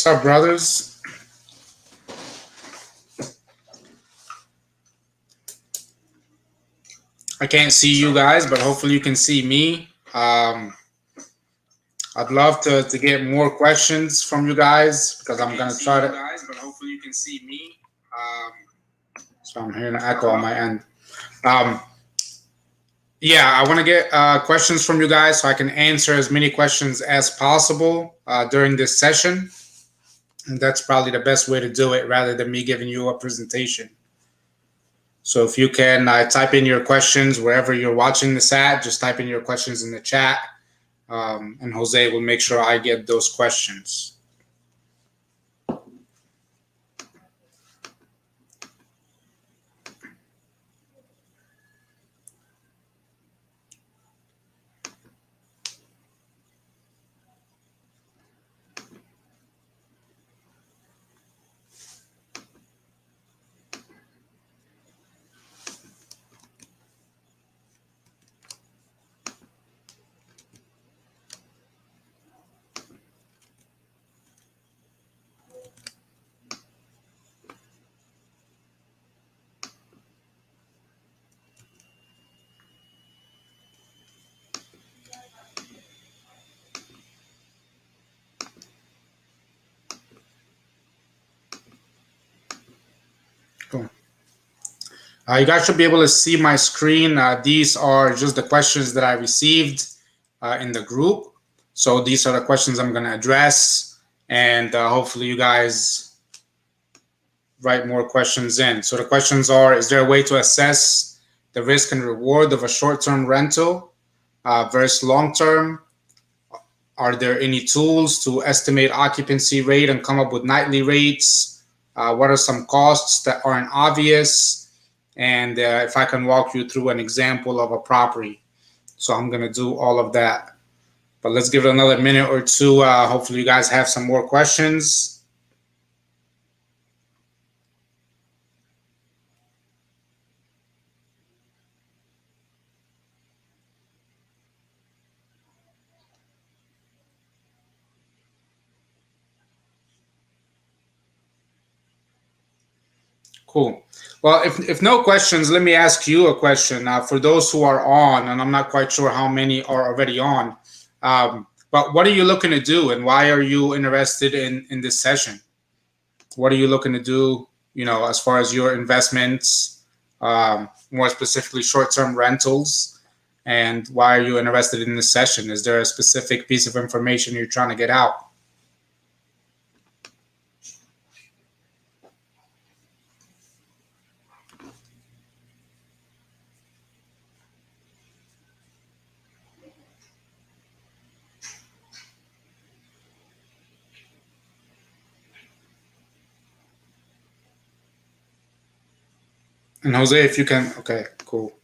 What's up, brothers? I can't see you guys, but hopefully you can see me. I'd love to get more questions from you guys because I'm gonna try to. Guys, but hopefully you can see me. So I'm hearing an echo on my end. Um, yeah, I want to get questions from you guys so I can answer as many questions as possible during this session. And that's probably the best way to do it rather than me giving you a presentation. So if you can type in your questions wherever you're watching this at, just type in your questions in the chat, and Jose will make sure I get those questions. Cool. You guys should be able to see my screen. These are just the questions that I received in the group. So these are the questions I'm going to address, and hopefully you guys write more questions in. So the questions are, is there a way to assess the risk and reward of a short-term rental versus long-term? Are there any tools to estimate occupancy rate and come up with nightly rates? What are some costs that aren't obvious? And if I can walk you through an example of a property. So I'm going to do all of that. But let's give it another minute or two. Hopefully you guys have some more questions. Cool. Well, if no questions, let me ask you a question. For those who are on, and I'm not quite sure how many are already on, but what are you looking to do, and why are you interested in this session? What are you looking to do, as far as your investments, more specifically short-term rentals, and why are you interested in this session? Is there a specific piece of information you're trying to get out? And Jose, if you can, okay, cool.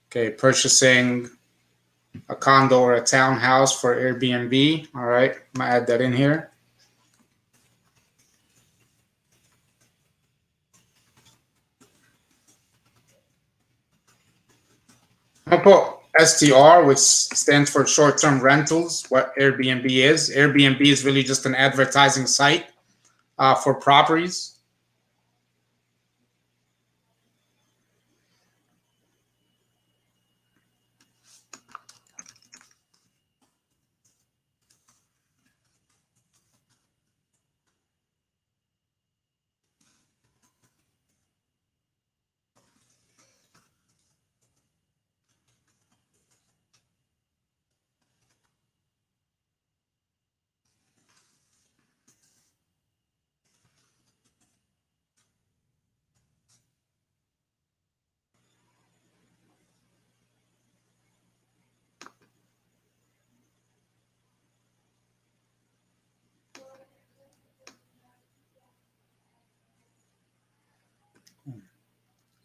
Okay, purchasing a condo or a townhouse for Airbnb. All right, I'm gonna add that in here. I'm gonna put STR, which stands for short-term rentals, what Airbnb is. Airbnb is really just an advertising site for properties.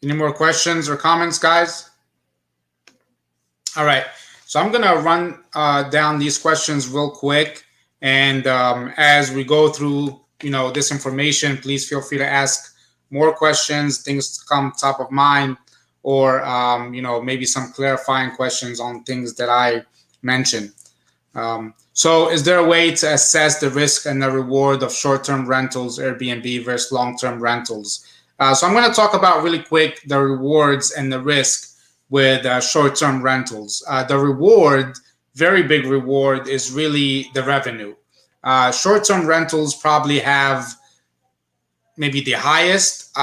Any more questions or comments, guys? All right. So I'm going to run down these questions real quick. And as we go through, this information, please feel free to ask more questions, things to come top of mind or maybe some clarifying questions on things that I mentioned. So is there a way to assess the risk and the reward of short-term rentals, Airbnb versus long-term rentals? So I'm going to talk about really quick the rewards and the risk with short-term rentals. The reward, very big reward, is really the revenue. Short-term rentals probably have maybe the highest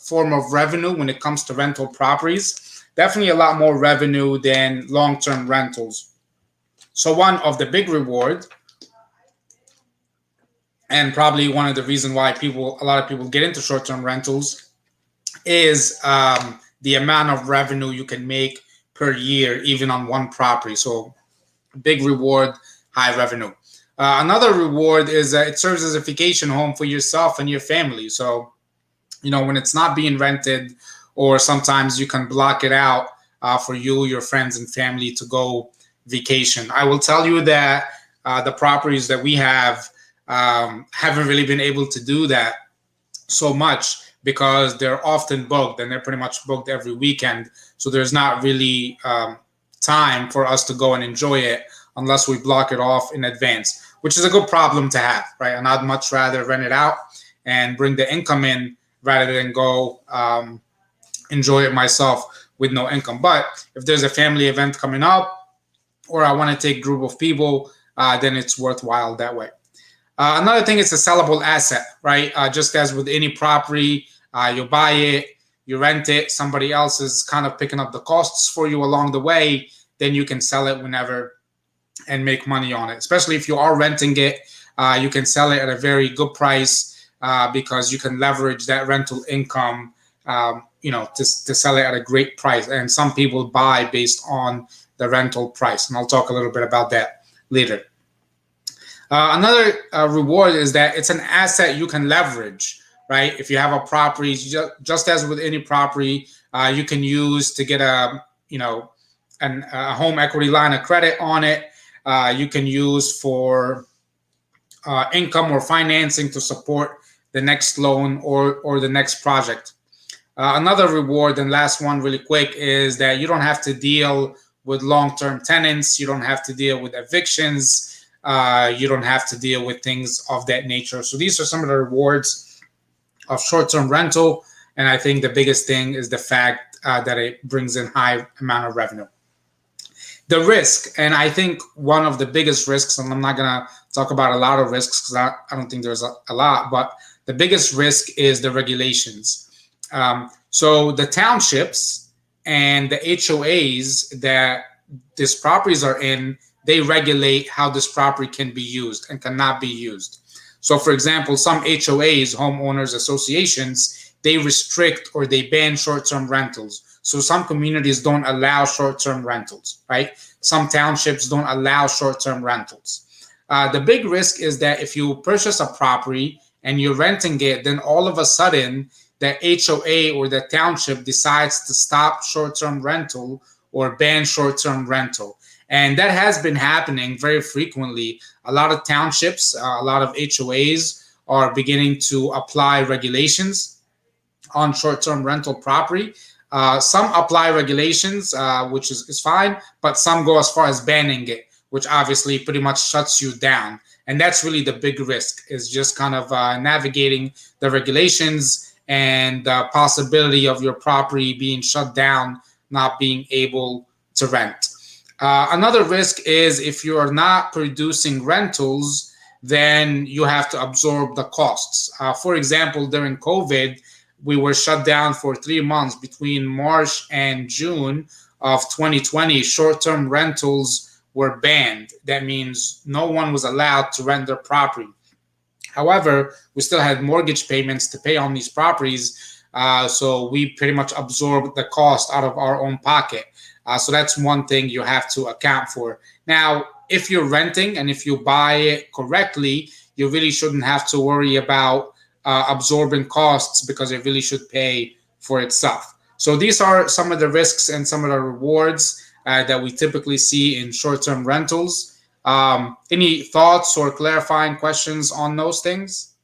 form of revenue when it comes to rental properties. Definitely a lot more revenue than long-term rentals. So one of the big reward, and probably one of the reasons why a lot of people get into short-term rentals, is the amount of revenue you can make per year, even on one property. So big reward, high revenue. Another reward is it serves as a vacation home for yourself and your family. So, when it's not being rented, or sometimes you can block it out for you, your friends, and family to go vacation. I will tell you that the properties that we have haven't really been able to do that so much because they're often booked, and they're pretty much booked every weekend. So there's not really time for us to go and enjoy it unless we block it off in advance, which is a good problem to have, right? And I'd much rather rent it out and bring the income in rather than go enjoy it myself with no income. But if there's a family event coming up, or I want to take a group of people, then it's worthwhile that way. Another thing is a sellable asset, right? Just as with any property, you buy it, you rent it, somebody else is kind of picking up the costs for you along the way, then you can sell it whenever and make money on it. Especially if you are renting it, you can sell it at a very good price because you can leverage that rental income, to sell it at a great price. And some people buy based on the rental price, and I'll talk a little bit about that later. Another reward is that it's an asset you can leverage, right? If you have a property, just as with any property, you can use to get a home equity line of credit on it. You can use for income or financing to support the next loan or the next project. Another reward, and last one really quick, is that you don't have to deal with long-term tenants. You don't have to deal with evictions. You don't have to deal with things of that nature. So these are some of the rewards of short-term rental. And I think the biggest thing is the fact that it brings in high amount of revenue. The risk, and I think one of the biggest risks, and I'm not going to talk about a lot of risks because I don't think there's a lot, but the biggest risk is the regulations. So the townships and the HOAs that these properties are in, they regulate how this property can be used and cannot be used. So for example, some HOAs, homeowners associations, they restrict or they ban short-term rentals. So some communities don't allow short-term rentals, right? Some townships don't allow short-term rentals. The big risk is that if you purchase a property and you're renting it, then all of a sudden the HOA or the township decides to stop short-term rental or ban short-term rental. And that has been happening very frequently. A lot of townships, a lot of HOAs are beginning to apply regulations on short-term rental property. Some apply regulations, which is fine, but some go as far as banning it, which obviously pretty much shuts you down. And that's really the big risk, is just kind of navigating the regulations and the possibility of your property being shut down, not being able to rent. Another risk is if you are not producing rentals, then you have to absorb the costs. For example, during COVID, we were shut down for 3 months between March and June of 2020. Short-term rentals were banned. That means no one was allowed to rent their property. However, we still had mortgage payments to pay on these properties, so we pretty much absorbed the cost out of our own pocket. So that's one thing you have to account for. Now, if you're renting and if you buy it correctly, you really shouldn't have to worry about absorbing costs because it really should pay for itself. So these are some of the risks and some of the rewards that we typically see in short-term rentals. Any thoughts or clarifying questions on those things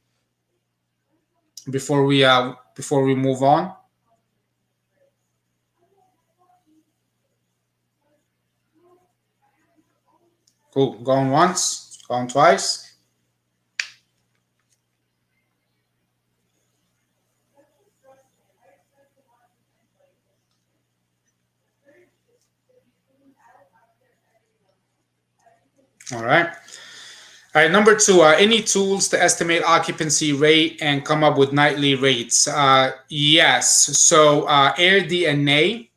before we move on? Cool. Going once, going twice. All right. All right, number two, any tools to estimate occupancy rate and come up with nightly rates? Yes. So AirDNA,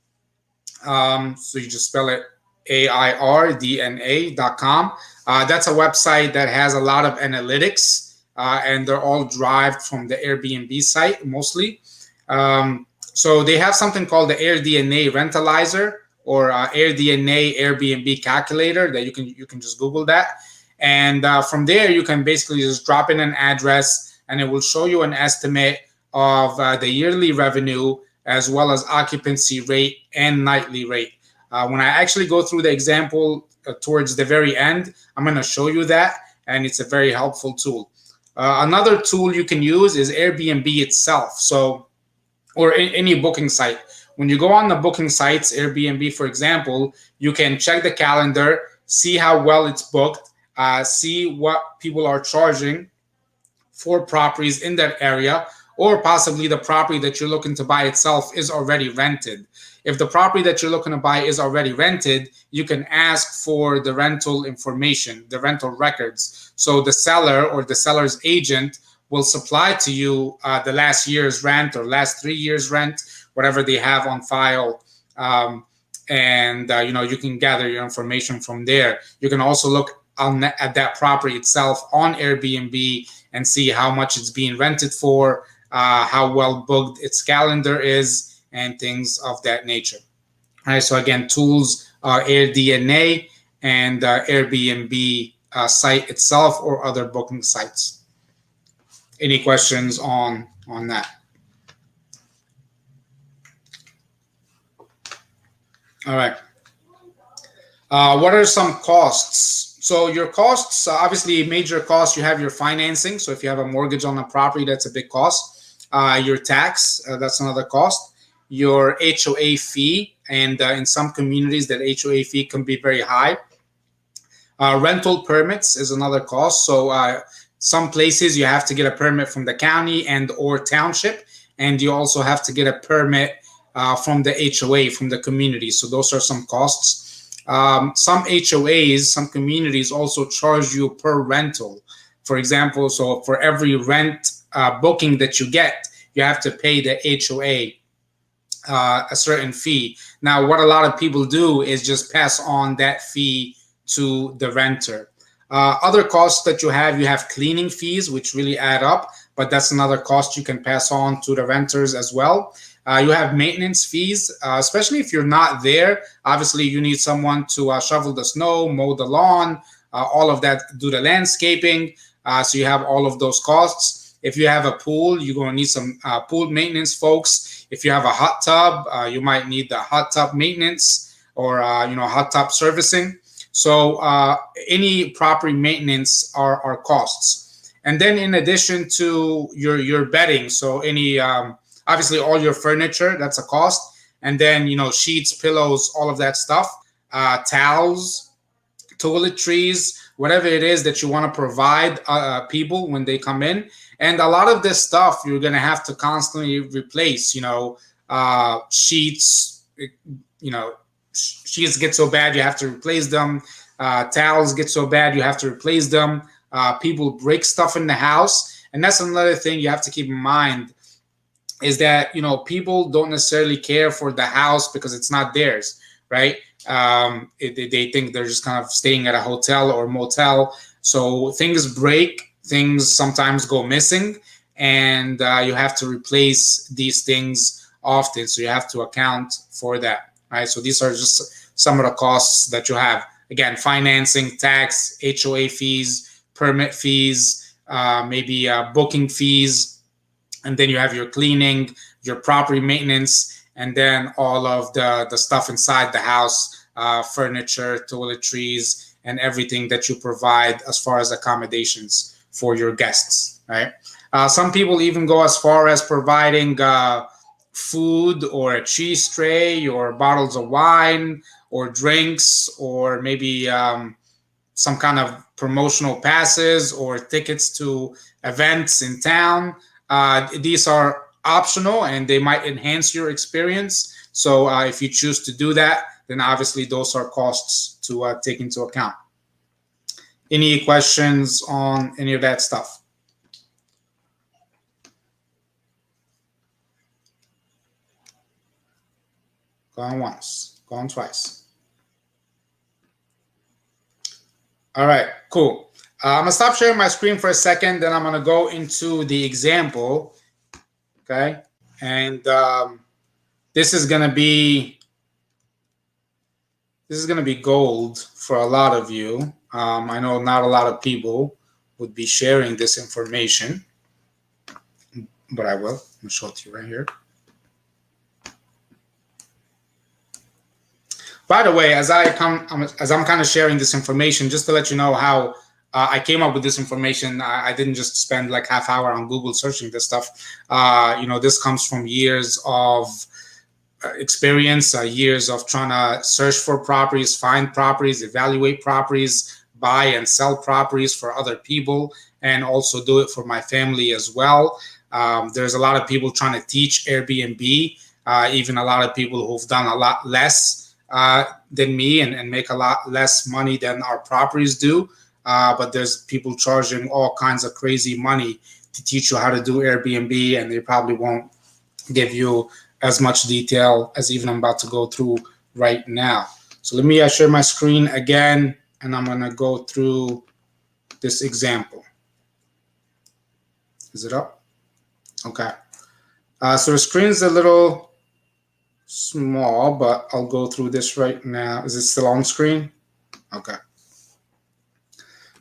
so you just spell it AIRDNA.com. That's a website that has a lot of analytics, and they're all derived from the Airbnb site mostly. So they have something called the AirDNA Rentalizer or AirDNA Airbnb calculator that you can just Google that, and from there you can basically just drop in an address, and it will show you an estimate of the yearly revenue as well as occupancy rate and nightly rate. When I actually go through the example towards the very end, I'm going to show you that, and it's a very helpful tool. Another tool you can use is Airbnb itself. So, or any booking site. When you go on the booking sites, Airbnb, for example, you can check the calendar, see how well it's booked, see what people are charging for properties in that area, or possibly the property that you're looking to buy itself is already rented. If the property that you're looking to buy is already rented, you can ask for the rental information, the rental records. So the seller or the seller's agent will supply to you the last year's rent or last 3 years rent, whatever they have on file. And you can gather your information from there. You can also look at that property itself on Airbnb and see how much it's being rented for, how well booked its calendar is, and things of that nature. All right. So again, tools are AirDNA and Airbnb site itself or other booking sites. Any questions on that? All right. What are some costs? So your costs, obviously major costs, you have your financing. So if you have a mortgage on a property, that's a big cost. Your tax, that's another cost. Your HOA fee, and in some communities that HOA fee can be very high. Rental permits is another cost. So some places you have to get a permit from the county and or township, and you also have to get a permit from the HOA, from the community. So those are some costs. Some HOAs, some communities also charge you per rental. For example, so for every rent booking that you get, you have to pay the HOA a certain fee. Now, what a lot of people do is just pass on that fee to the renter. Other costs that you have cleaning fees, which really add up, but that's another cost you can pass on to the renters as well. You have maintenance fees, especially if you're not there. Obviously, you need someone to shovel the snow, mow the lawn, all of that, do the landscaping. So you have all of those costs. If you have a pool, you're going to need some pool maintenance folks. If you have a hot tub, you might need the hot tub maintenance or hot tub servicing. So any property maintenance are costs. And then in addition to your bedding, so any obviously all your furniture, that's a cost. And then sheets, pillows, all of that stuff, towels, toiletries, whatever it is that you want to provide people when they come in. And a lot of this stuff you're going to have to constantly replace. Sheets, sheets get so bad you have to replace them. Towels get so bad you have to replace them. People break stuff in the house, and that's another thing you have to keep in mind, is that people don't necessarily care for the house because it's not theirs, right? They think they're just kind of staying at a hotel or motel. So things break, things sometimes go missing, and you have to replace these things often. So you have to account for that, right? So these are just some of the costs that you have. Again, financing, tax, HOA fees, permit fees, maybe booking fees. And then you have your cleaning, your property maintenance, and then all of the stuff inside the house, furniture, toiletries, and everything that you provide as far as accommodations for your guests, right? Some people even go as far as providing food or a cheese tray or bottles of wine or drinks or maybe some kind of promotional passes or tickets to events in town. These are optional and they might enhance your experience. So if you choose to do that, then obviously those are costs to take into account. Any questions on any of that stuff? Going once, going twice. All right, cool. I'm gonna stop sharing my screen for a second, then I'm gonna go into the example, okay? And this is gonna be gold for a lot of you. I know not a lot of people would be sharing this information, but I will. I'm gonna show it to you right here. By the way, as I'm kind of sharing this information, just to let you know how I came up with this information, I didn't just spend like half hour on Google searching this stuff. This comes from years of experience, years of trying to search for properties, find properties, evaluate properties, buy and sell properties for other people, and also do it for my family as well. There's a lot of people trying to teach Airbnb, even a lot of people who've done a lot less than me and make a lot less money than our properties do. But there's people charging all kinds of crazy money to teach you how to do Airbnb, and they probably won't give you as much detail as even I'm about to go through right now. So let me share my screen again, and I'm gonna go through this example. Is it up? Okay. So the screen's a little small, but I'll go through this right now. Is it still on screen? Okay.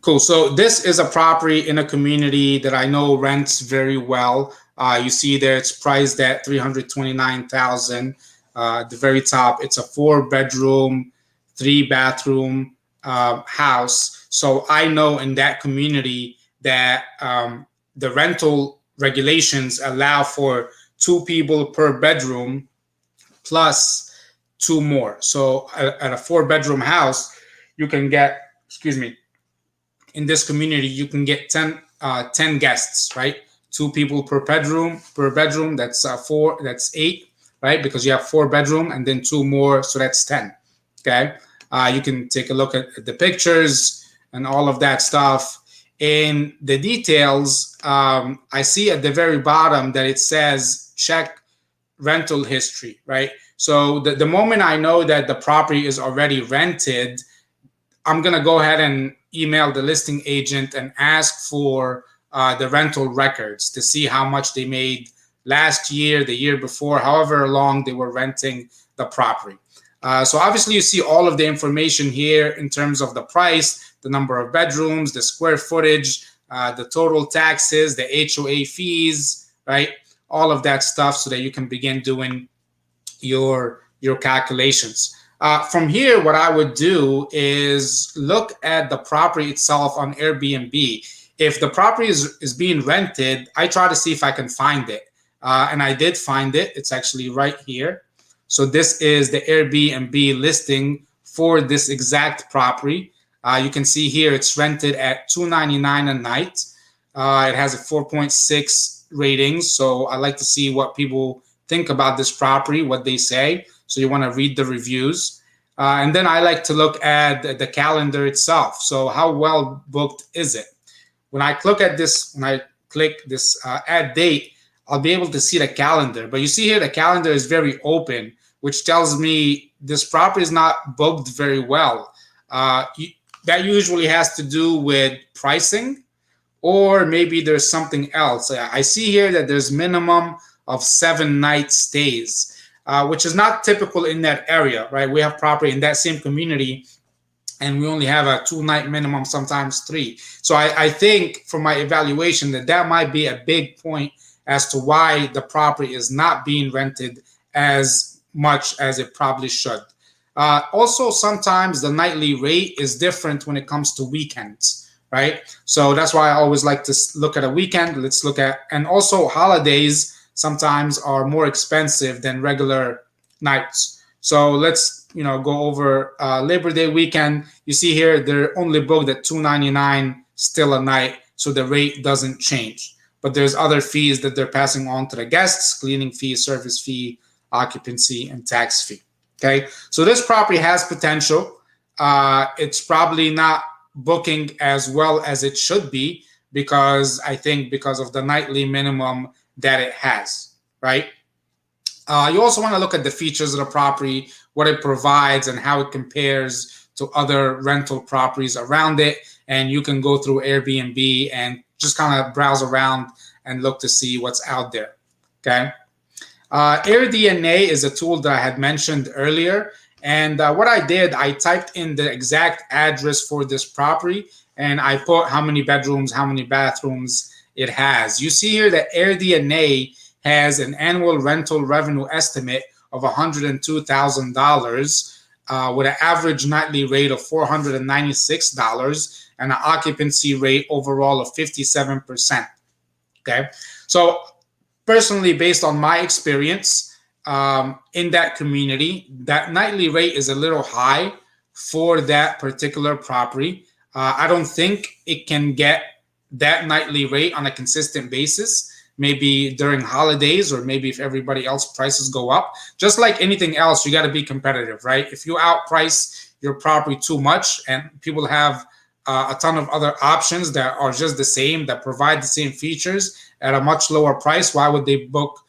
Cool. So this is a property in a community that I know rents very well. You see there it's priced at $329,000. At the very top, it's a 4-bedroom, 3-bathroom house. So I know in that community that the rental regulations allow for 2 people per bedroom plus 2 more. So at a 4-bedroom house, you can get, in this community, you can get 10 guests, right? 2 people per bedroom. That's 4. That's 8, right? Because you have 4 bedroom and then 2 more, so that's 10. Okay. You can take a look at the pictures and all of that stuff. In the details, I see at the very bottom that it says check rental history, right? So the moment I know that the property is already rented, I'm gonna go ahead and email the listing agent and ask for the rental records to see how much they made last year, the year before, however long they were renting the property. So obviously you see all of the information here in terms of the price, the number of bedrooms, the square footage, the total taxes, the HOA fees, right? All of that stuff so that you can begin doing your calculations. From here, what I would do is look at the property itself on Airbnb. If the property is being rented, I try to see if I can find it. And I did find it. It's actually right here. So this is the Airbnb listing for this exact property. You can see here it's rented at $299 a night. It has a 4.6 ratings. So I like to see what people think about this property, what they say. So you want to read the reviews. And then I like to look at the calendar itself. So how well booked is it? When I click this add date, I'll be able to see the calendar. But you see here, the calendar is very open, which tells me this property is not booked very well. That usually has to do with pricing, or maybe there's something else. I see here that there's minimum of 7-night stays, which is not typical in that area, right? We have property in that same community, and we only have a 2-night minimum, sometimes 3. So I think from my evaluation that might be a big point as to why the property is not being rented as much as it probably should. Also, sometimes the nightly rate is different when it comes to weekends, right? So that's why I always like to look at a weekend. Let's look at, and also holidays sometimes are more expensive than regular nights. So let's go over Labor Day weekend. You see here they're only booked at $299 still a night, so the rate doesn't change. But there's other fees that they're passing on to the guests: cleaning fee, service fee, occupancy, and tax fee. Okay, so this property has potential. It's probably not booking as well as it should be because of the nightly minimum that it has, right? You also want to look at the features of the property, what it provides, and how it compares to other rental properties around it. And you can go through Airbnb and just kind of browse around and look to see what's out there. Okay. AirDNA is a tool that I had mentioned earlier. And what I did, I typed in the exact address for this property and I put how many bedrooms, how many bathrooms it has. You see here that AirDNA has an annual rental revenue estimate of $102,000 with an average nightly rate of $496 and an occupancy rate overall of 57%. Okay, so personally, based on my experience in that community, that nightly rate is a little high for that particular property. I don't think it can get that nightly rate on a consistent basis. Maybe during holidays, or maybe if everybody else prices go up. Just like anything else, you got to be competitive, right? If you outprice your property too much and people have a ton of other options that are just the same, that provide the same features at a much lower price, why would they book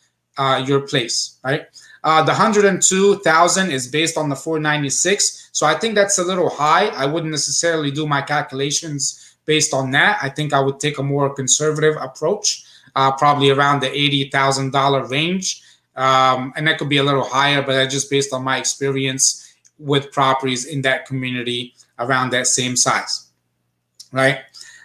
your place, right? The 102,000 is based on the 496, so I think that's a little high. I wouldn't necessarily do my calculations based on that. I think I would take a more conservative approach. Probably around the $80,000 range. And that could be a little higher, but that's just based on my experience with properties in that community around that same size, right?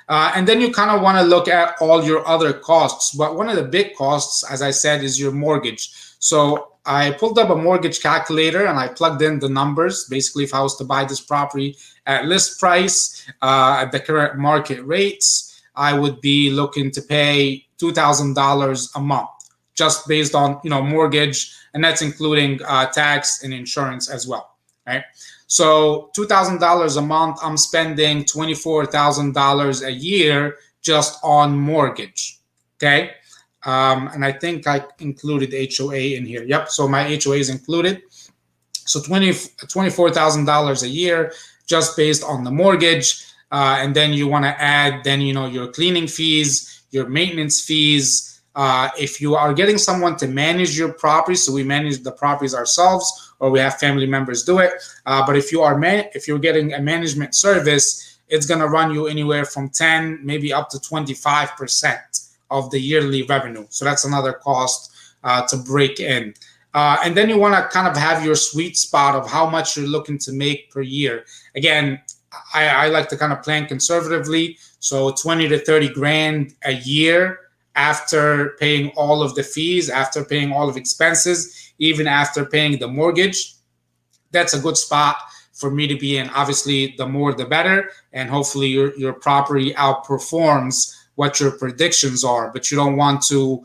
And then you kind of want to look at all your other costs. But one of the big costs, as I said, is your mortgage. So I pulled up a mortgage calculator and I plugged in the numbers. Basically, if I was to buy this property at list price, at the current market rates, I would be looking to pay $2,000 a month, just based on mortgage, and that's including tax and insurance as well, right? So $2,000 a month, I'm spending $24,000 a year just on mortgage, okay? And I think I included HOA in here. Yep, so my HOA is included. So $24,000 a year just based on the mortgage. And then you want to add your cleaning fees, your maintenance fees. If you are getting someone to manage your property, so we manage the properties ourselves, or we have family members do it. But if you're getting a management service, it's going to run you anywhere from 10, maybe up to 25% of the yearly revenue. So that's another cost to break in. And then you want to kind of have your sweet spot of how much you're looking to make per year. Again, I like to kind of plan conservatively. So 20 to 30 grand a year after paying all of the fees, after paying all of expenses, even after paying the mortgage. That's a good spot for me to be in. Obviously, the more the better. And hopefully your property outperforms what your predictions are. But you don't want to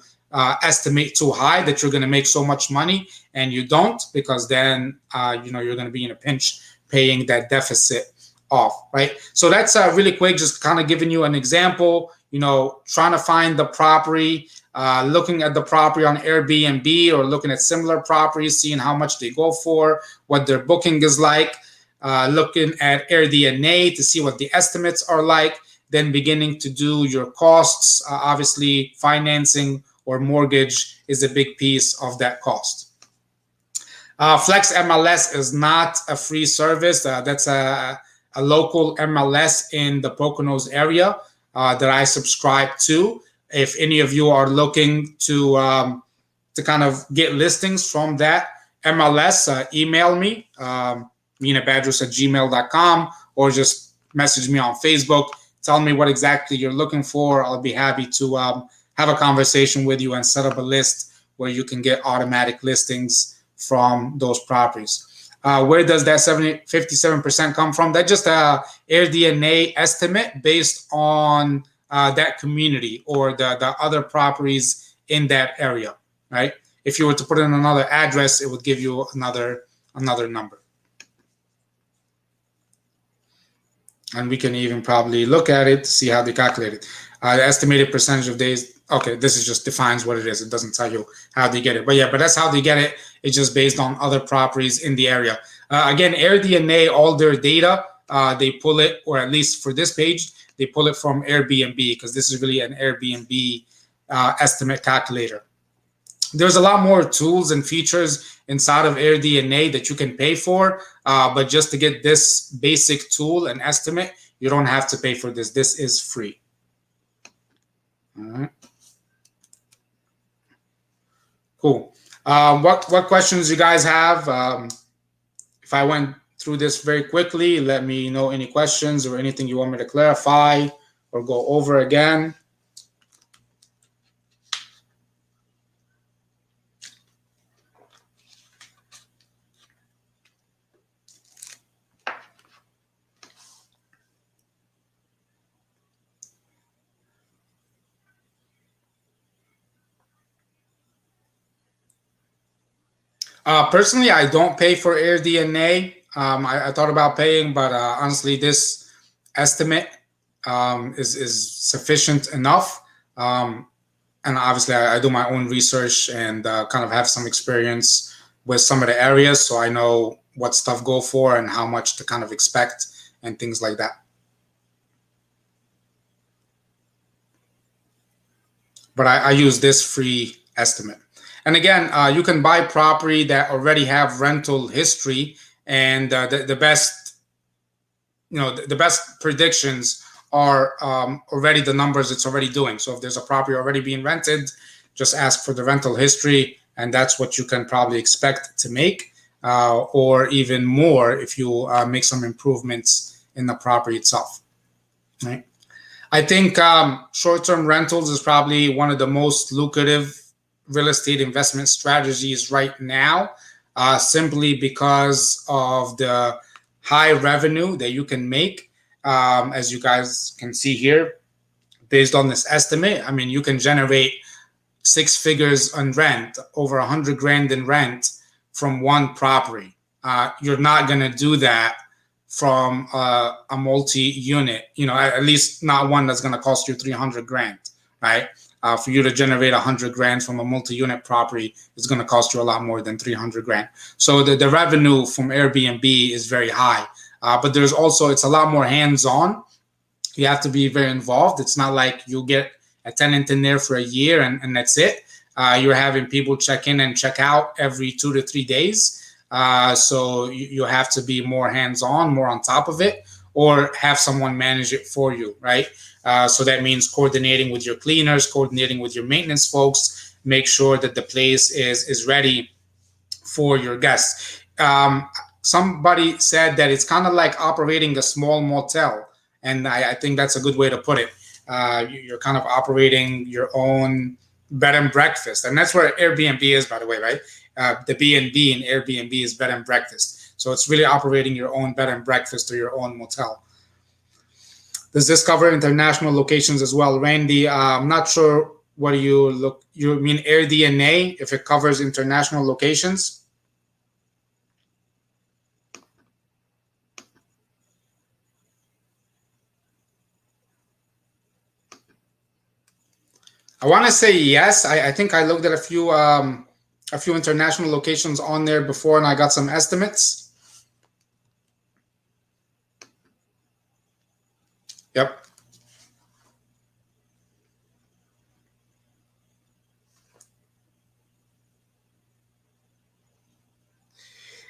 estimate too high that you're going to make so much money and you don't, because then you're going to be in a pinch paying that deficit off, right? So that's really quick, just kind of giving you an example, trying to find the property, looking at the property on Airbnb or looking at similar properties, seeing how much they go for, what their booking is like, looking at AirDNA to see what the estimates are like, then beginning to do your costs. Obviously, financing or mortgage is a big piece of that cost. Flex MLS is not a free service. That's a local MLS in the Poconos area that I subscribe to. If any of you are looking to kind of get listings from that MLS, email me, menabadros@gmail.com, or just message me on Facebook. Tell me what exactly you're looking for. I'll be happy to have a conversation with you and set up a list where you can get automatic listings from those properties. Where does that 57% come from? That's just a AirDNA estimate based on that community or the other properties in that area, right? If you were to put in another address, it would give you another another number. And we can even probably look at it to see how they calculate it. The estimated percentage of days. Okay, this is just defines what it is. It doesn't tell you how they get it. But yeah, but that's how they get it. It's just based on other properties in the area. Again, AirDNA, all their data, they pull it, or at least for this page, they pull it from AirBNB, because this is really an AirBNB estimate calculator. There's a lot more tools and features inside of AirDNA that you can pay for, but just to get this basic tool and estimate, you don't have to pay for this. This is free. All right. Cool. What questions you guys have? If I went through this very quickly, let me know any questions or anything you want me to clarify or go over again. Personally, I don't pay for AirDNA. I thought about paying, but honestly, this estimate is sufficient enough. And obviously, I do my own research and kind of have some experience with some of the areas, so I know what stuff go for and how much to kind of expect and things like that. But I use this free estimate. And again, you can buy property that already have rental history, and the best, the best predictions are already the numbers it's already doing. So if there's a property already being rented, just ask for the rental history, and that's what you can probably expect to make, or even more if you make some improvements in the property itself. Right. I think short-term rentals is probably one of the most lucrative real estate investment strategies right now, simply because of the high revenue that you can make. As you guys can see here, based on this estimate, I mean, you can generate 6 figures on rent, over 100 grand in rent from one property. You're not going to do that from a multi-unit, at least not one that's going to cost you 300 grand, right? For you to generate 100 grand from a multi-unit property is going to cost you a lot more than 300 grand. So the revenue from AirBNB is very high, but there's also, it's a lot more hands-on. You have to be very involved. It's not like you get a tenant in there for a year and that's it. You're having people check in and check out every 2 to 3 days. So you have to be more hands-on, more on top of it, or have someone manage it for you, right? So that means coordinating with your cleaners, coordinating with your maintenance folks, make sure that the place is ready for your guests. Somebody said that it's kind of like operating a small motel, and I think that's a good way to put it. You're kind of operating your own bed and breakfast, and that's where Airbnb is, by the way, right? The B&B in Airbnb is bed and breakfast. So it's really operating your own bed and breakfast or your own motel. Does this cover international locations as well? Randy, I'm not sure what you mean AirDNA, if it covers international locations? I want to say yes. I think I looked at a few international locations on there before, and I got some estimates. Yep.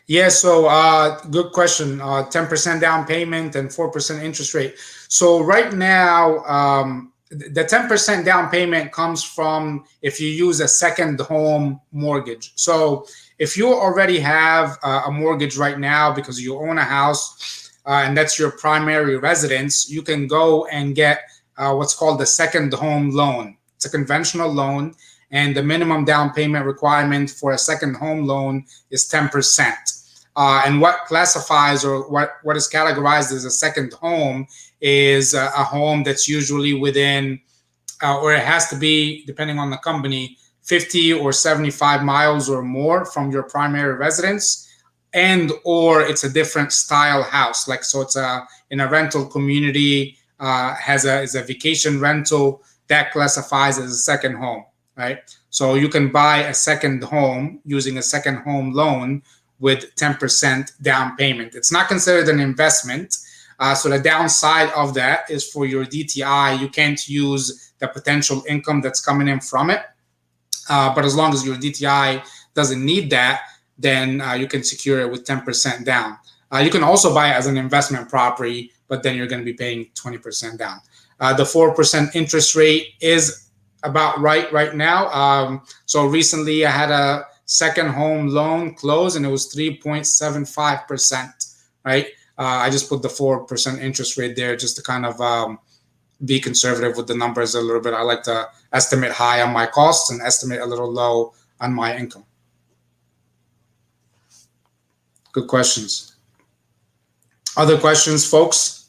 Yeah, so good question. 10% down payment and 4% interest rate. So right now, the 10% down payment comes from if you use a second home mortgage. So if you already have a mortgage right now because you own a house and that's your primary residence, you can go and get what's called the second home loan. It's a conventional loan, and the minimum down payment requirement for a second home loan is 10%. And what classifies or what is categorized as a second home is a home that's usually within, or it has to be, depending on the company, 50 or 75 miles or more from your primary residence, and or it's a different style house, like so it's in a rental community, is a vacation rental, that classifies as a second home, right? So you can buy a second home using a second home loan with 10% down payment. It's not considered an investment. So the downside of that is for your DTI, you can't use the potential income that's coming in from it. But as long as your DTI doesn't need that, then you can secure it with 10% down. You can also buy it as an investment property, but then you're going to be paying 20% down. The 4% interest rate is about right now. So recently I had a second home loan close and it was 3.75%, right? I just put the 4% interest rate there just to kind of be conservative with the numbers a little bit. I like to estimate high on my costs and estimate a little low on my income. Good questions. Other questions, folks?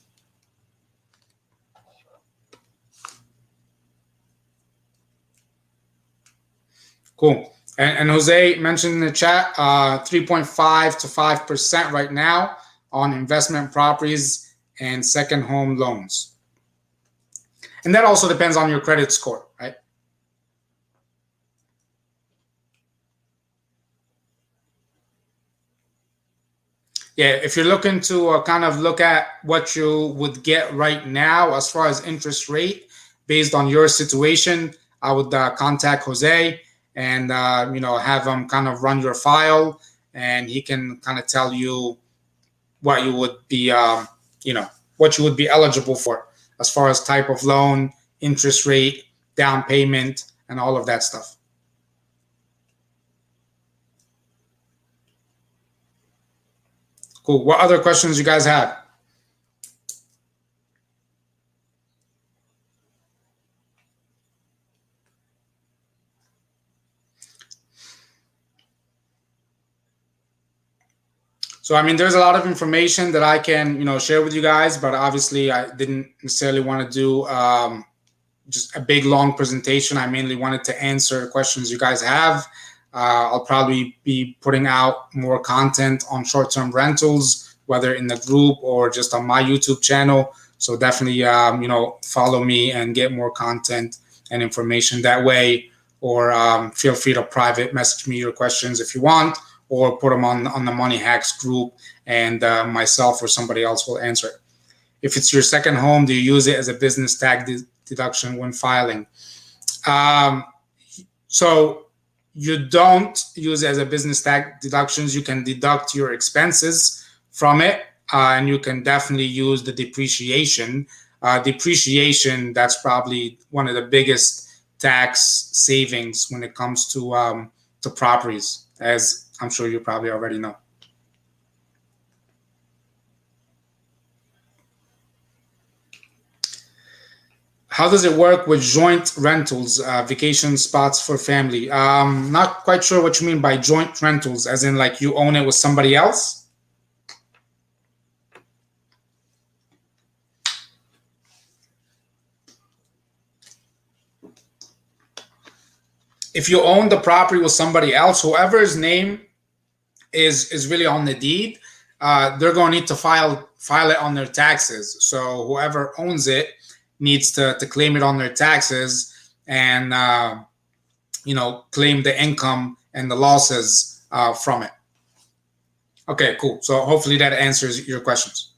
Cool. And Jose mentioned in the chat 3.5 to 5% right now on investment properties and second home loans. And that also depends on your credit score, right? Yeah, if you're looking to kind of look at what you would get right now as far as interest rate based on your situation, I would contact Jose and have him kind of run your file, and he can kind of tell you what you would be what you would be eligible for as far as type of loan, interest rate, down payment, and all of that stuff. Cool. What other questions you guys have? So, I mean, there's a lot of information that I can, share with you guys, but obviously I didn't necessarily want to do just a big, long presentation. I mainly wanted to answer questions you guys have. I'll probably be putting out more content on short-term rentals, whether in the group or just on my YouTube channel. So definitely, follow me and get more content and information that way. Or feel free to private message me your questions if you want, or put them on the Money Hacks group, and myself or somebody else will answer it. If it's your second home, do you use it as a business tax deduction when filing? So you don't use it as a business tax deductions. You can deduct your expenses from it, and you can definitely use the depreciation. Depreciation, that's probably one of the biggest tax savings when it comes to properties, as I'm sure you probably already know. How does it work with joint rentals, vacation spots for family? Not quite sure what you mean by joint rentals, as in like you own it with somebody else? If you own the property with somebody else, whoever's name is really on the deed, they're going to need to file it on their taxes. So whoever owns it needs to claim it on their taxes and claim the income and the losses from it. Okay, cool. So hopefully that answers your questions.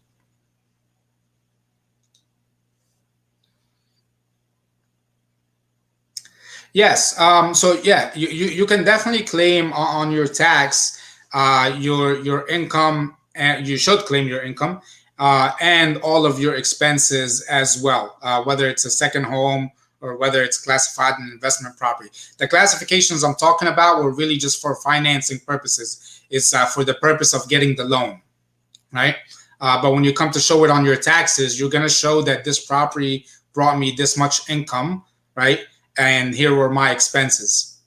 Yes. So yeah, you can definitely claim on your tax your income, and you should claim your income and all of your expenses as well, whether it's a second home or whether it's classified an investment property. The classifications I'm talking about were really just for financing purposes. It's for the purpose of getting the loan, right? But when you come to show it on your taxes, you're going to show that this property brought me this much income, right? And here were my expenses.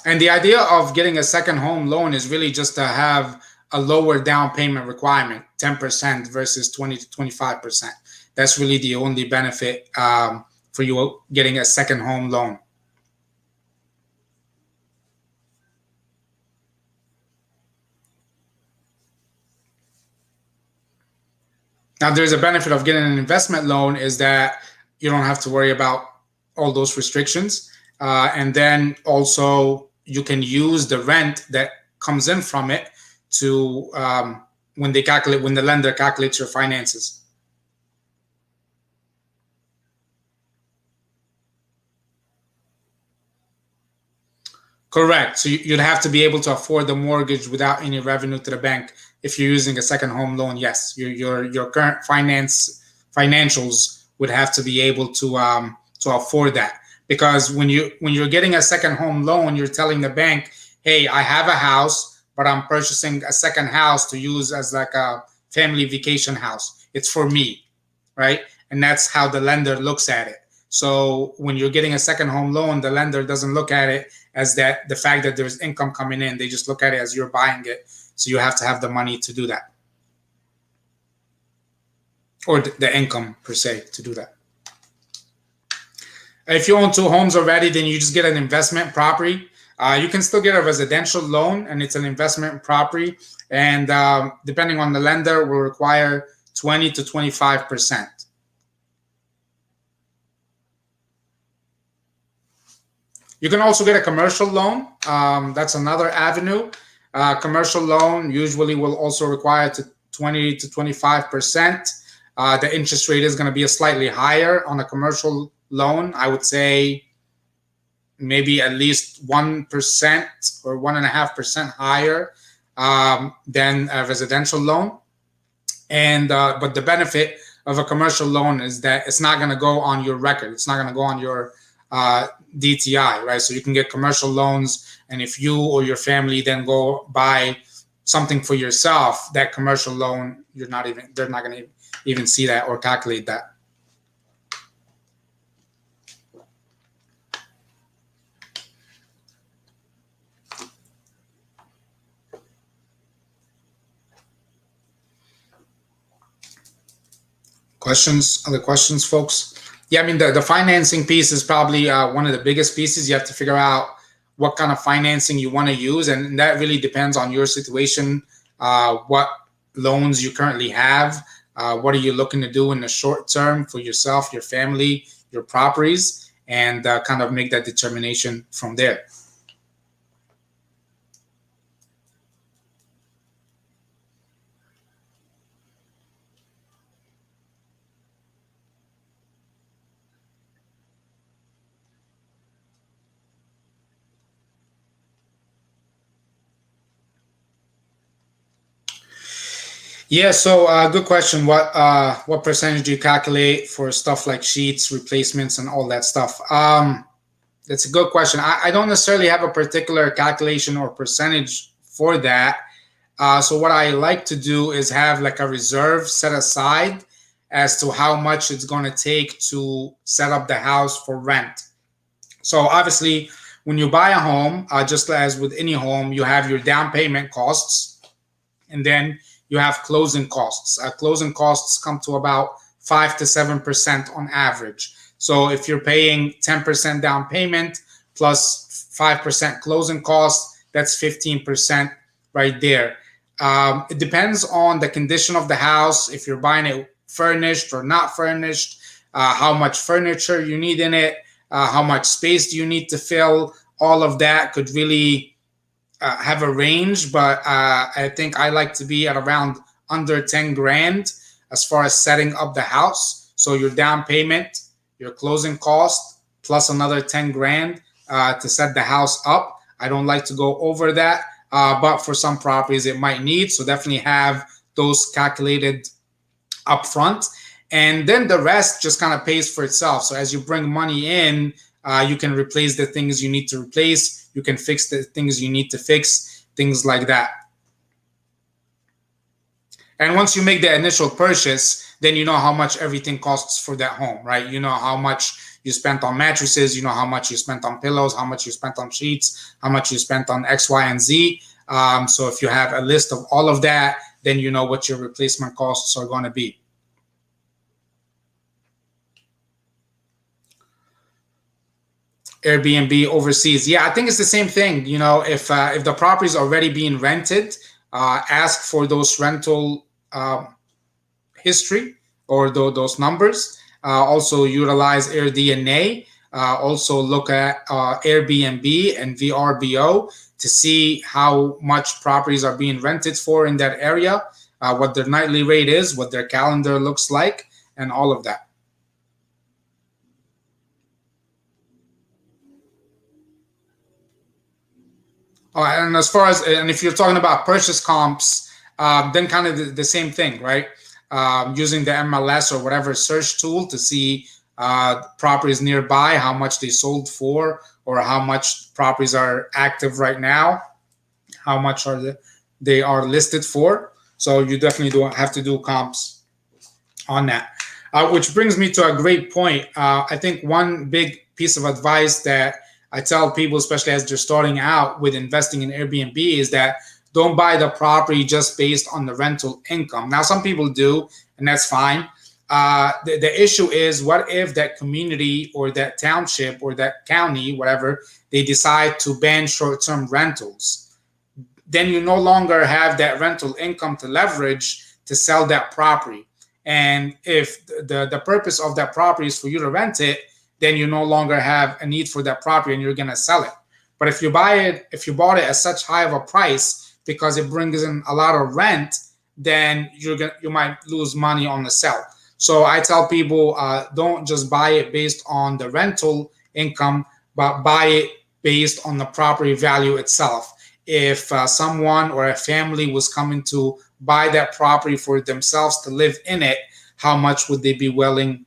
And the idea of getting a second home loan is really just to have a lower down payment requirement, 10% versus 20 to 25%. That's really the only benefit for you getting a second home loan. Now, there's a benefit of getting an investment loan is that you don't have to worry about all those restrictions. And then also you can use the rent that comes in from it to when the lender calculates your finances. Correct. So you'd have to be able to afford the mortgage without any revenue to the bank if you're using a second home loan. Yes, your current financials would have to be able to afford that, because when you're getting a second home loan, you're telling the bank, hey, I have a house, but I'm purchasing a second house to use as like a family vacation house. It's for me, right? And that's how the lender looks at it. So when you're getting a second home loan, the lender doesn't look at it as that the fact that there's income coming in. They just look at it as you're buying it. So you have to have the money to do that, or the income per se to do that. If you own two homes already, then you just get an investment property. You can still get a residential loan, and it's an investment property. And depending on the lender, will require 20 to 25%. You can also get a commercial loan. That's another avenue. Commercial loan usually will also require 20 to 25%. The interest rate is going to be slightly higher on a commercial loan. I would say maybe at least 1% or 1.5% higher than a residential loan. And but the benefit of a commercial loan is that it's not going to go on your record. It's not going to go on your DTI, right? So you can get commercial loans, and if you or your family then go buy something for yourself, that commercial loan, they're not going to even see that or calculate that. Other questions, folks? Yeah, I mean, the financing piece is probably one of the biggest pieces. You have to figure out what kind of financing you want to use, and that really depends on your situation, what loans you currently have, what are you looking to do in the short term for yourself, your family, your properties, and kind of make that determination from there. Yeah, so good question. What percentage do you calculate for stuff like sheets, replacements, and all that stuff? That's a good question. I don't necessarily have a particular calculation or percentage for that. So what I like to do is have like a reserve set aside as to how much it's going to take to set up the house for rent. So obviously, when you buy a home, just as with any home, you have your down payment costs, and then you have closing costs. Closing costs come to about 5 to 7% on average. So if you're paying 10% down payment plus 5% closing costs, that's 15% right there. It depends on the condition of the house, if you're buying it furnished or not furnished, how much furniture you need in it, how much space do you need to fill. All of that could really have a range, but I think I like to be at around under 10 grand as far as setting up the house. So your down payment, your closing cost, plus another 10 grand to set the house up. I don't like to go over that, but for some properties it might need. So definitely have those calculated upfront. And then the rest just kind of pays for itself. So as you bring money in, you can replace the things you need to replace. You can fix the things you need to fix, things like that. And once you make the initial purchase, then you know how much everything costs for that home, right? You know how much you spent on mattresses, you know how much you spent on pillows, how much you spent on sheets, how much you spent on X, Y, and Z. So if you have a list of all of that, then you know what your replacement costs are going to be. AirBNB overseas. Yeah, I think it's the same thing. You know, if the property is already being rented, ask for those rental history or those numbers. Also utilize AirDNA. Also look at Airbnb and VRBO to see how much properties are being rented for in that area, what their nightly rate is, what their calendar looks like, and all of that. And as far as, and if you're talking about purchase comps, then kind of the same thing, right? Using the MLS or whatever search tool to see properties nearby, how much they sold for, or how much properties are active right now, how much they are listed for. So you definitely do have to do comps on that. Which brings me to a great point. I think one big piece of advice that I tell people, especially as they're starting out with investing in Airbnb, is that don't buy the property just based on the rental income. Now, some people do, and that's fine. The issue is, what if that community or that township or that county, whatever, they decide to ban short-term rentals? Then you no longer have that rental income to leverage to sell that property. And if the purpose of that property is for you to rent it, then you no longer have a need for that property and you're going to sell it. But if you bought it at such high of a price because it brings in a lot of rent, then you might lose money on the sell. So I tell people, don't just buy it based on the rental income, but buy it based on the property value itself. If someone or a family was coming to buy that property for themselves to live in it, how much would they be willing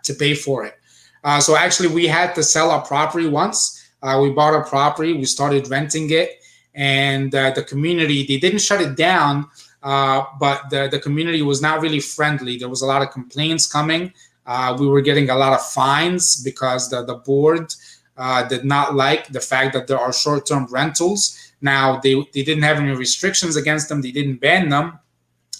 to pay for it? So actually, we had to sell a property once. We bought a property, we started renting it, and the community, they didn't shut it down, but the community was not really friendly. There was a lot of complaints coming. We were getting a lot of fines because the board did not like the fact that there are short-term rentals. Now, they didn't have any restrictions against them. They didn't ban them,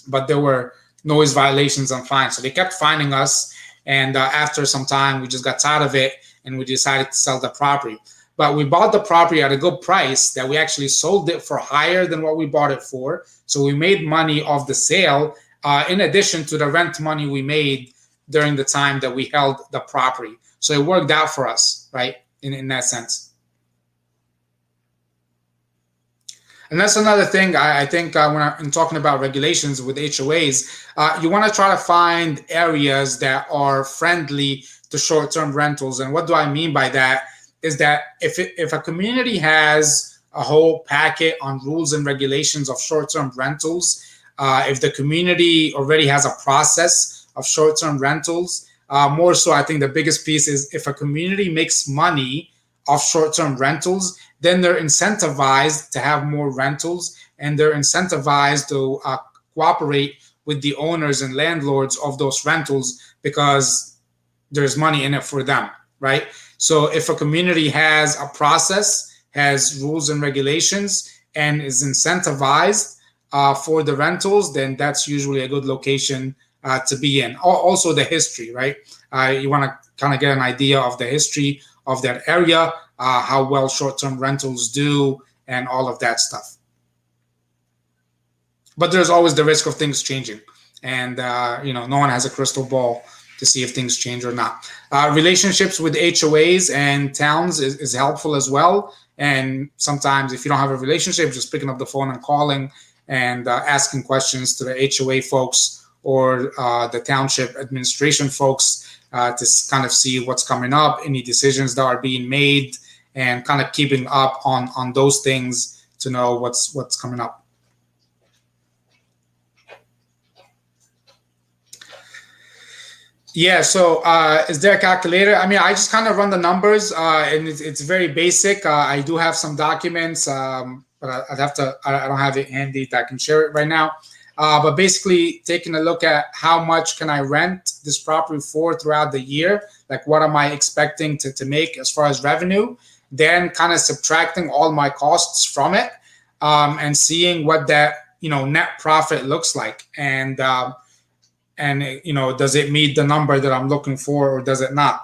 but there were noise violations and fines. So they kept fining us. And after some time, we just got tired of it and we decided to sell the property. But we bought the property at a good price that we actually sold it for higher than what we bought it for. So we made money off the sale, in addition to the rent money we made during the time that we held the property. So it worked out for us, right, in that sense. And that's another thing I think when I'm talking about regulations with HOAs, you want to try to find areas that are friendly to short-term rentals. And what do I mean by that is that if a community has a whole packet on rules and regulations of short-term rentals, if the community already has a process of short-term rentals, more so I think the biggest piece is if a community makes money off short-term rentals, then they're incentivized to have more rentals and they're incentivized to cooperate with the owners and landlords of those rentals because there's money in it for them, right? So if a community has a process, has rules and regulations, and is incentivized for the rentals, then that's usually a good location to be in. Also the history, right? You want to kind of get an idea of the history of that area, how well short-term rentals do, and all of that stuff. But there's always the risk of things changing, and no one has a crystal ball to see if things change or not. Relationships with HOAs and towns is helpful as well. And sometimes if you don't have a relationship, just picking up the phone and calling and asking questions to the HOA folks or the township administration folks to kind of see what's coming up, any decisions that are being made, and kind of keeping up on those things to know what's coming up. Yeah, so is there a calculator? I mean, I just kind of run the numbers, and it's very basic. I do have some documents, but I don't have it handy that I can share it right now. But basically, taking a look at how much can I rent this property for throughout the year, like what am I expecting to make as far as revenue, then kind of subtracting all my costs from it, and seeing what that net profit looks like, and does it meet the number that I'm looking for or does it not,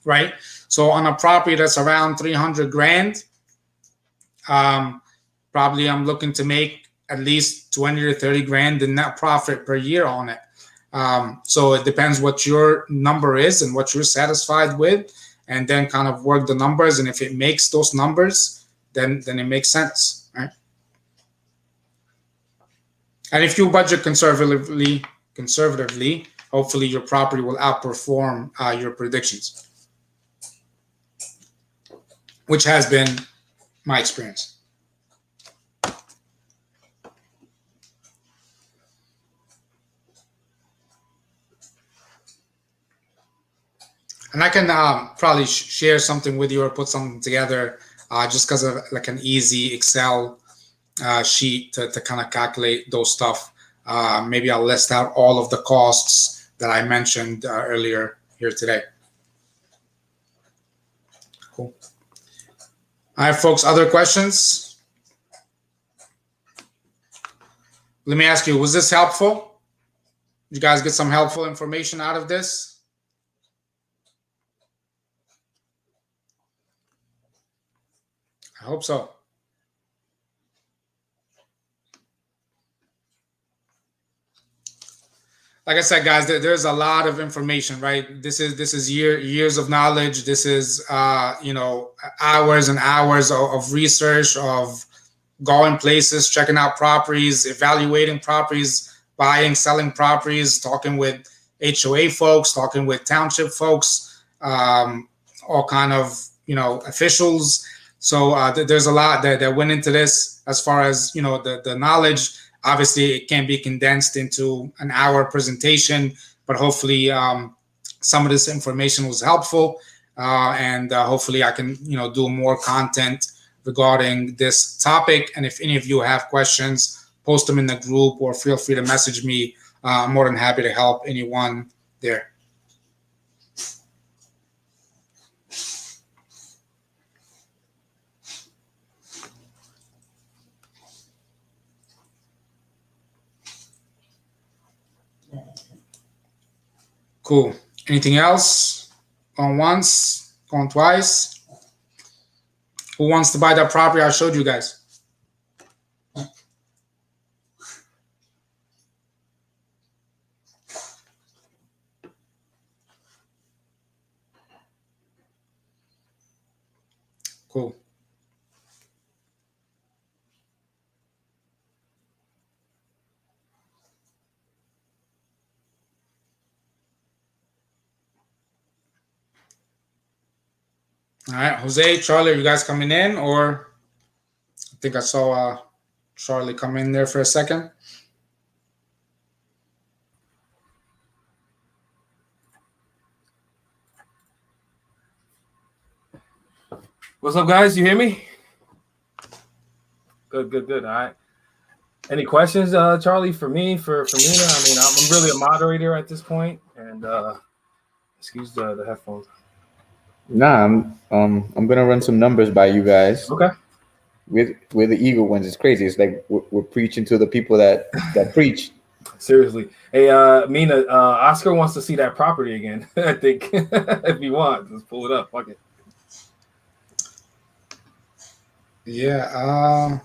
right? So on a property that's around 300 grand, probably I'm looking to make at least 20 to 30 grand in net profit per year on it. So it depends what your number is and what you're satisfied with, and then kind of work the numbers. And if it makes those numbers, then it makes sense, right? And if you budget conservatively, hopefully your property will outperform your predictions, which has been my experience. And I can probably share something with you or put something together just because of like an easy Excel sheet to kind of calculate those stuff. Maybe I'll list out all of the costs that I mentioned earlier here today. Cool. All right, folks, other questions? Let me ask you, was this helpful? Did you guys get some helpful information out of this? I hope so. Like I said, guys, there's a lot of information, right? This is years of knowledge. This is hours and hours of research, of going places, checking out properties, evaluating properties, buying, selling properties, talking with HOA folks, talking with township folks, all kind of officials. So there's a lot that went into this as far as the knowledge. Obviously, it can be condensed into an hour presentation, but hopefully some of this information was helpful, and hopefully I can do more content regarding this topic. And if any of you have questions, post them in the group or feel free to message me. I'm more than happy to help anyone there. Cool. Anything else? Going once, going twice. Who wants to buy that property I showed you guys? Cool. All right, Jose, Charlie, are you guys coming in? Or I think I saw Charlie come in there for a second. What's up, guys? You hear me? Good. All right. Any questions, Charlie, for me, for Mena? I mean, I'm really a moderator at this point, and excuse the headphones. Nah, I'm gonna run some numbers by you guys. Okay. We're the eagle ones. It's crazy. It's like we're preaching to the people that preach. Seriously. Hey, Mena, Oscar wants to see that property again. I think if you want, let's pull it up. Fuck it. Yeah.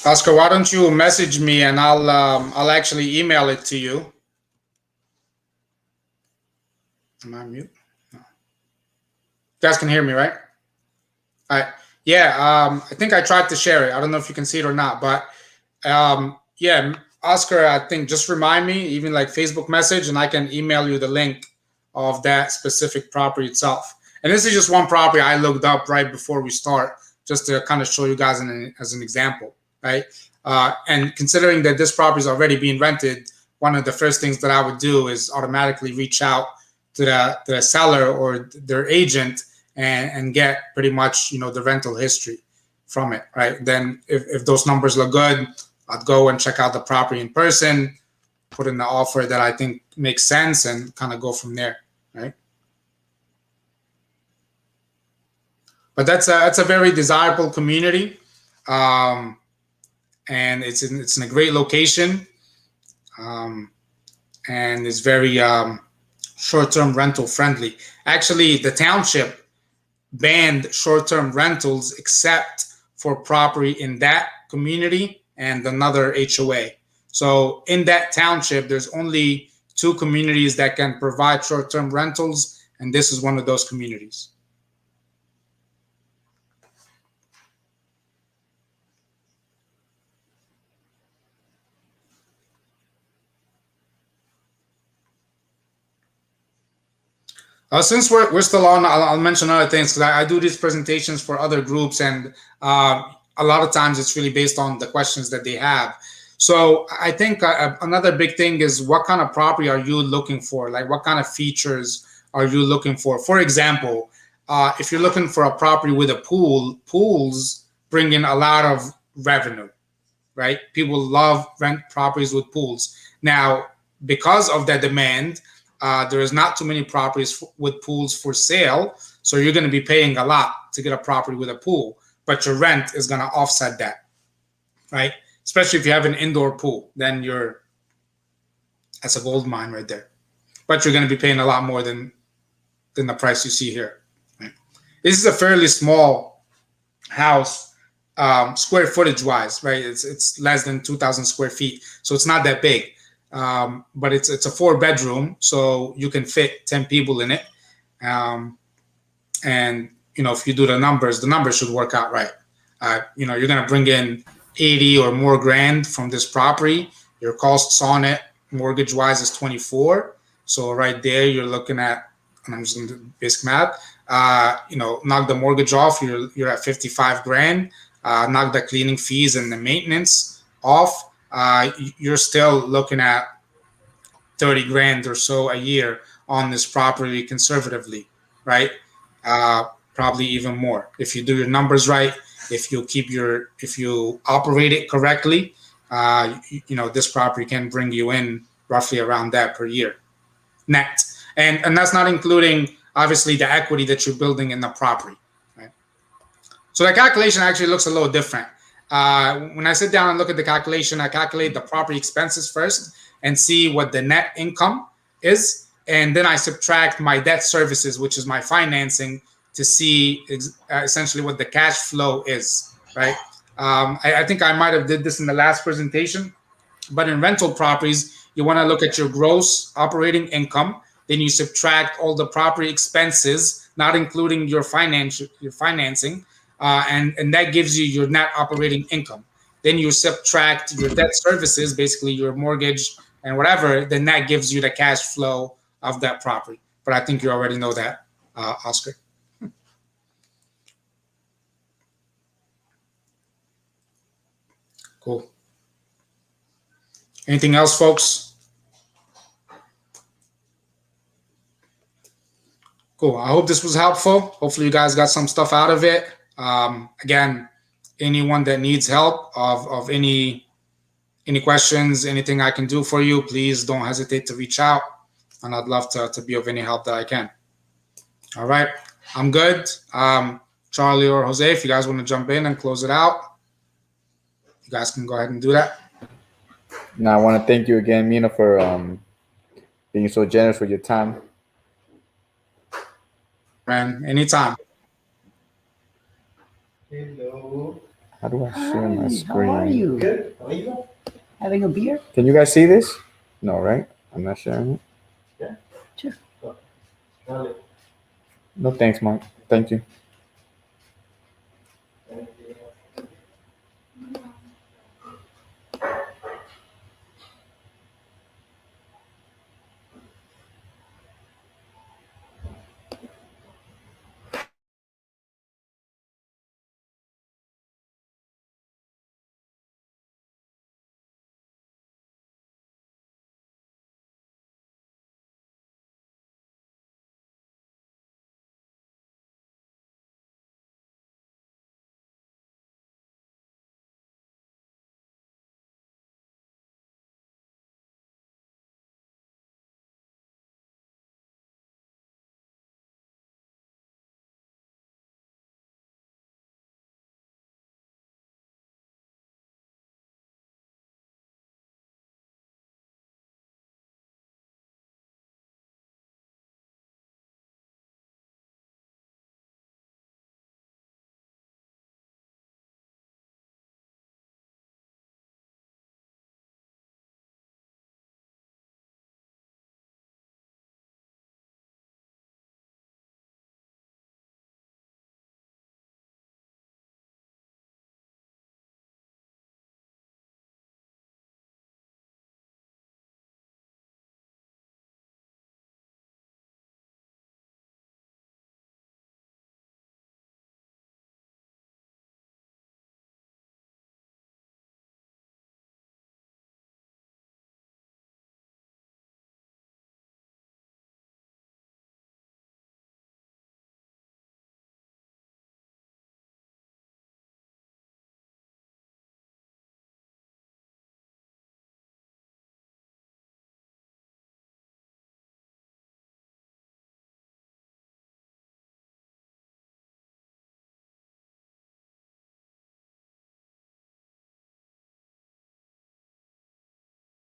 Oscar, why don't you message me and I'll actually email it to you. Am I on mute? No. You guys can hear me, right? All right. Yeah. I think I tried to share it. I don't know if you can see it or not, but yeah, Oscar, I think just remind me, even like Facebook message, and I can email you the link of that specific property itself. And this is just one property I looked up right before we start, just to kind of show you guys as an example, right? And considering that this property is already being rented, one of the first things that I would do is automatically reach out to the seller or their agent and get pretty much the rental history from it, right? Then if those numbers look good, I'd go and check out the property in person, put in the offer that I think makes sense, and kind of go from there, right? But that's a very desirable community, and it's in a great location. and is very short-term rental friendly. Actually, the township banned short-term rentals except for property in that community and another HOA. So in that township, there's only 2 communities that can provide short-term rentals, and this is one of those communities. Since we're still on, I'll mention other things because I do these presentations for other groups, and a lot of times it's really based on the questions that they have. So I think another big thing is what kind of property are you looking for? Like what kind of features are you looking for? For example, if you're looking for a property with a pool, pools bring in a lot of revenue, right? People love rent properties with pools. Now, because of that demand, there is not too many properties with pools for sale. So you're going to be paying a lot to get a property with a pool, but your rent is going to offset that, right? Especially if you have an indoor pool, then that's a gold mine right there. But you're going to be paying a lot more than the price you see here. Right? This is a fairly small house, square footage wise, right? It's less than 2,000 square feet, so it's not that big. But it's a 4-bedroom, so you can fit 10 people in it. And if you do the numbers should work out right. You're going to bring in 80 or more grand from this property. Your costs on it, mortgage wise, is 24. So right there, you're looking at, and I'm just going to do basic math. Knock the mortgage off, you're at 55 grand. Knock the cleaning fees and the maintenance off. You're still looking at 30 grand or so a year on this property conservatively, right? Probably even more if you do your numbers right. If you operate it correctly, this property can bring you in roughly around that per year net, and that's not including obviously the equity that you're building in the property, right? So the calculation actually looks a little different. When I sit down and look at the calculation, I calculate the property expenses first and see what the net income is. And then I subtract my debt services, which is my financing, to see essentially what the cash flow is, right? I think I might have did this in the last presentation, but in rental properties, you want to look at your gross operating income. Then you subtract all the property expenses, not including your financing. And that gives you your net operating income. Then you subtract your debt services, basically your mortgage and whatever, then that gives you the cash flow of that property. But I think you already know that, Oscar. Cool. Anything else, folks? Cool. I hope this was helpful. Hopefully you guys got some stuff out of it. Again, anyone that needs help of any questions, anything I can do for you, please don't hesitate to reach out, and I'd love to be of any help that I can. All right, I'm good. Charlie or Jose, if you guys want to jump in and close it out, you guys can go ahead and do that. Now I want to thank you again, Mena, for being so generous with your time. Man, anytime. Hello. How do I share my Hi, screen? how are you? Good. How are you? Having a beer? Can you guys see this? No, right? I'm not sharing it. Yeah. Sure. No, thanks, Mark. Thank you.